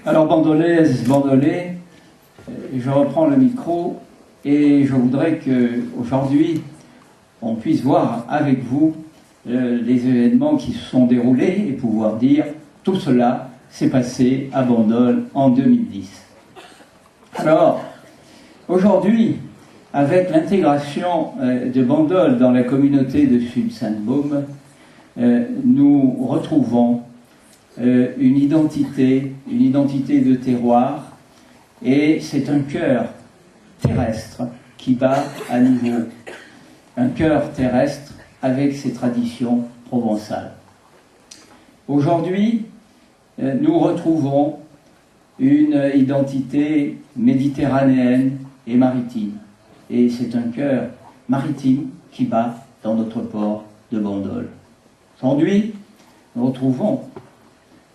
Alors, bandolaises, bandolais, je reprends le micro et je voudrais qu'aujourd'hui, on puisse voir avec vous les événements qui se sont déroulés et pouvoir dire tout cela s'est passé à Bandol en 2010. Alors, aujourd'hui, avec l'intégration de Bandol dans la communauté de Sud-Sainte-Baume, nous retrouvons une identité de terroir, et c'est un cœur terrestre qui bat à nouveau. Un cœur terrestre avec ses traditions provençales. Aujourd'hui, nous retrouvons une identité méditerranéenne et maritime. Et c'est un cœur maritime qui bat dans notre port de Bandol. Aujourd'hui, nous retrouvons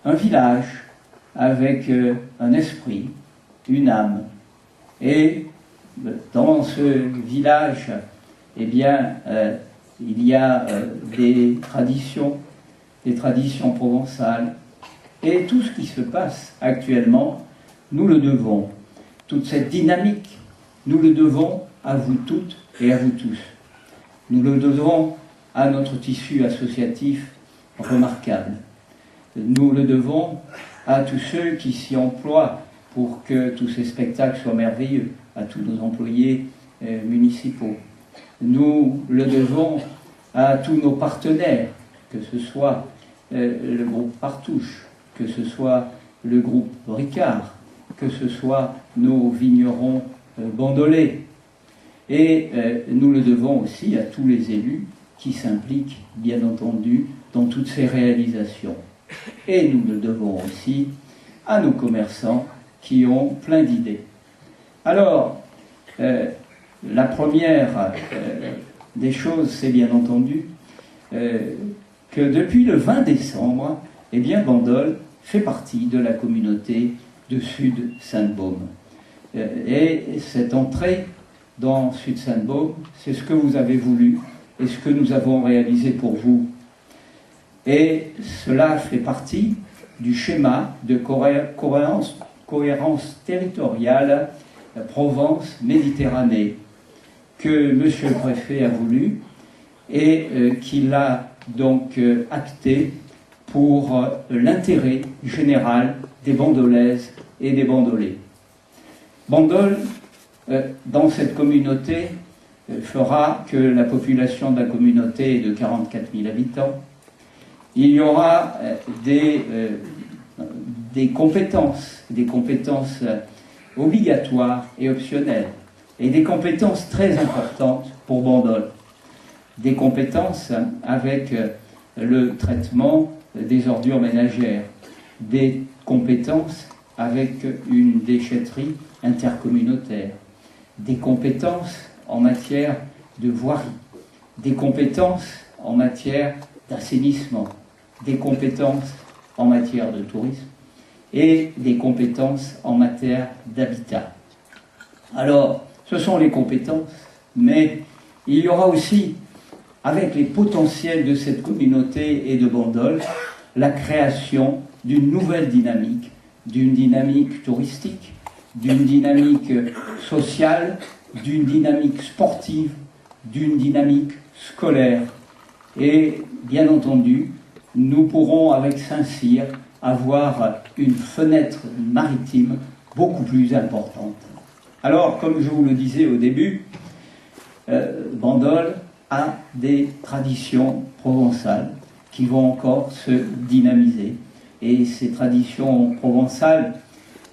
un village avec un esprit, une âme. Et dans ce village, eh bien, il y a des traditions provençales. Et tout ce qui se passe actuellement, nous le devons. Toute cette dynamique, nous le devons à vous toutes et à vous tous. Nous le devons à notre tissu associatif remarquable. Nous le devons à tous ceux qui s'y emploient pour que tous ces spectacles soient merveilleux, à tous nos employés municipaux. Nous le devons à tous nos partenaires, que ce soit le groupe Partouche, que ce soit le groupe Ricard, que ce soit nos vignerons bandolais. Et nous le devons aussi à tous les élus qui s'impliquent, bien entendu, dans toutes ces réalisations. Et nous le devons aussi à nos commerçants qui ont plein d'idées. Alors, la première des choses, c'est bien entendu que depuis le 20 décembre, eh bien, Bandol fait partie de la communauté de Sud-Sainte-Baume. Et cette entrée dans Sud-Sainte-Baume, c'est ce que vous avez voulu et ce que nous avons réalisé pour vous. Et cela fait partie du schéma de cohérence territoriale Provence-Méditerranée que M. le Préfet a voulu et qu'il a donc acté pour l'intérêt général des bandolaises et des bandolais. Bandol, dans cette communauté, fera que la population de la communauté est de 44 000 habitants. Il y aura des compétences obligatoires et optionnelles, et des compétences très importantes pour Bandol. Des compétences avec le traitement des ordures ménagères, des compétences avec une déchetterie intercommunautaire, des compétences en matière de voirie, des compétences en matière d'assainissement, des compétences en matière de tourisme et des compétences en matière d'habitat. Alors, ce sont les compétences, mais il y aura aussi, avec les potentiels de cette communauté et de Bandol, la création d'une nouvelle dynamique, d'une dynamique touristique, d'une dynamique sociale, d'une dynamique sportive, d'une dynamique scolaire. Et bien entendu, nous pourrons avec Saint-Cyr avoir une fenêtre maritime beaucoup plus importante. Alors, comme je vous le disais au début, Bandol a des traditions provençales qui vont encore se dynamiser. Et ces traditions provençales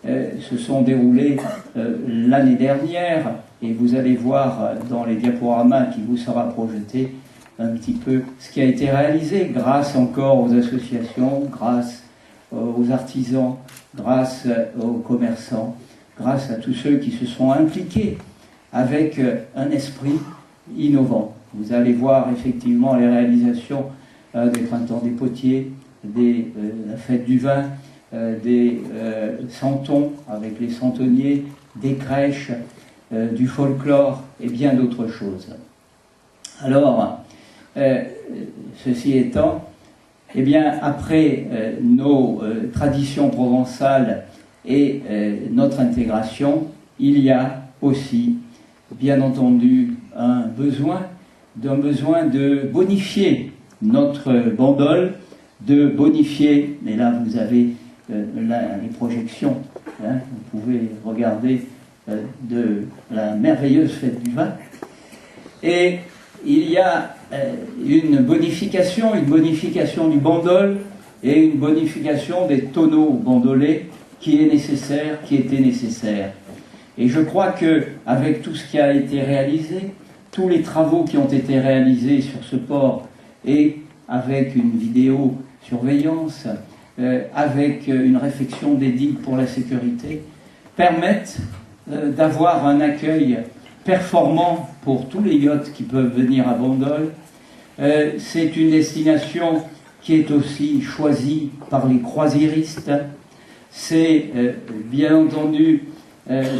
se sont déroulées l'année dernière, et vous allez voir dans les diaporamas qui vous sera projeté un petit peu ce qui a été réalisé grâce encore aux associations, grâce aux artisans, grâce aux commerçants, grâce à tous ceux qui se sont impliqués avec un esprit innovant. Vous allez voir effectivement les réalisations des printemps des potiers, la fête du vin, des santons avec les santonniers, des crèches, du folklore et bien d'autres choses. Alors, ceci étant, eh bien, après nos traditions provençales et notre intégration, il y a aussi, bien entendu, un besoin de bonifier notre bandole, de bonifier, et là vous avez les projections, hein, vous pouvez regarder de la merveilleuse fête du vin, et il y a une bonification du bandol et une bonification des tonneaux bandolés qui est nécessaire, qui était nécessaire. Et je crois que avec tout ce qui a été réalisé, tous les travaux qui ont été réalisés sur ce port, et avec une vidéosurveillance, avec une réfection des digues pour la sécurité, permettent d'avoir un accueil performant pour tous les yachts qui peuvent venir à Bandol. C'est une destination qui est aussi choisie par les croisiéristes. C'est bien entendu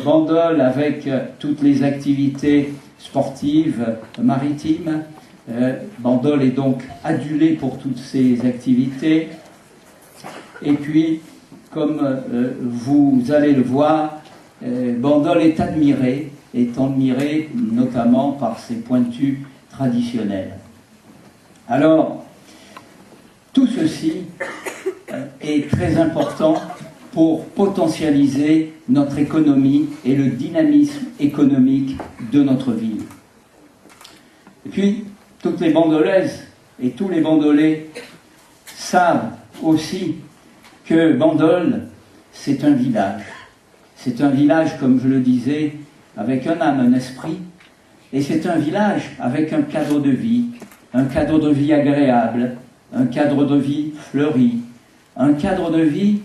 Bandol avec toutes les activités sportives maritimes. Bandol est donc adulé pour toutes ces activités. Et puis, comme vous allez le voir, Bandol est admiré notamment par ses pointus traditionnels. Alors, tout ceci est très important pour potentialiser notre économie et le dynamisme économique de notre ville. Et puis, toutes les bandolaises et tous les bandolais savent aussi que Bandol, c'est un village. C'est un village, comme je le disais, avec un âme, un esprit, et c'est un village avec un cadre de vie agréable, un cadre de vie fleuri, un cadre de vie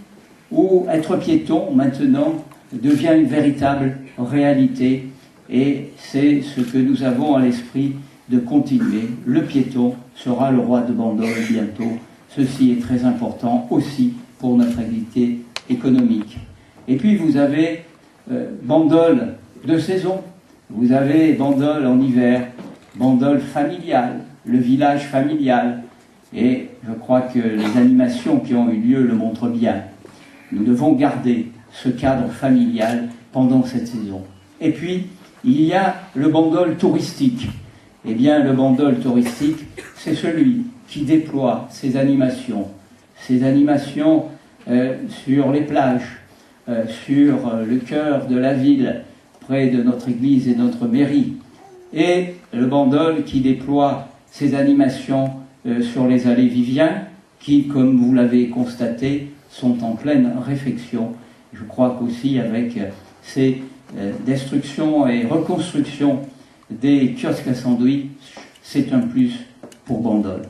où être piéton, maintenant, devient une véritable réalité, et c'est ce que nous avons à l'esprit de continuer. Le piéton sera le roi de Bandol bientôt. Ceci est très important aussi pour notre activité économique. Et puis vous avez Bandol de saison, vous avez Bandol en hiver, Bandol familial, le village familial, et je crois que les animations qui ont eu lieu le montrent bien. Nous devons garder ce cadre familial pendant cette saison. Et puis, il y a le Bandol touristique. Eh bien, le Bandol touristique, c'est celui qui déploie ses animations sur les plages, sur le cœur de la ville, près de notre église et notre mairie, et le Bandol qui déploie ses animations sur les allées Vivien, qui, comme vous l'avez constaté, sont en pleine réfection. Je crois qu'aussi avec ces destructions et reconstructions des kiosques à sandwich, c'est un plus pour Bandol.